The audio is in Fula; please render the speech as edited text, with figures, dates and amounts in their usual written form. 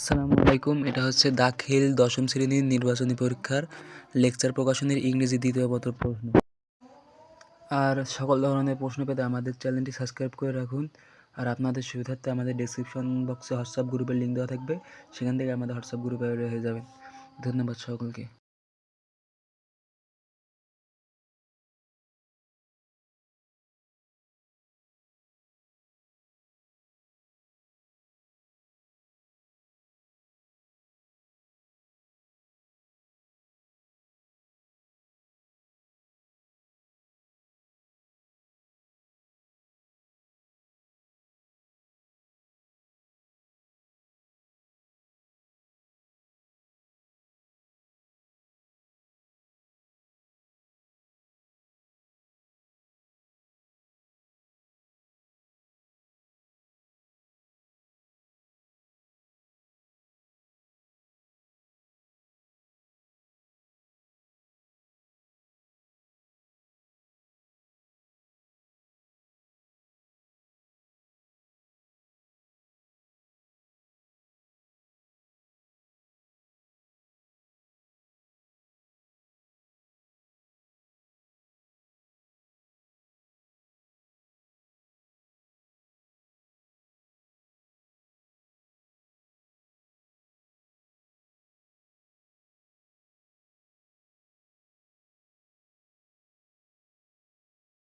আসসালামু আলাইকুম। এটা হচ্ছে দাখিল দশম শ্রেণীর নির্বাচনী পরীক্ষার লেকচার প্রকাশনীর ইংরেজি দ্বিতীয় পত্র প্রশ্ন। আর সকল ধরনের প্রশ্ন পেতে আমাদের চ্যানেলটি সাবস্ক্রাইব করে রাখুন। আর আপনাদের সুবিধার্থে আমাদের ডেসক্রিপশন বক্সে হোয়াটসঅ্যাপ গ্রুপের লিঙ্ক দেওয়া থাকবে, সেখান থেকে আমাদের হোয়াটসঅ্যাপ গ্রুপে অ্যাড হয়ে যাবেন। ধন্যবাদ সকলকে।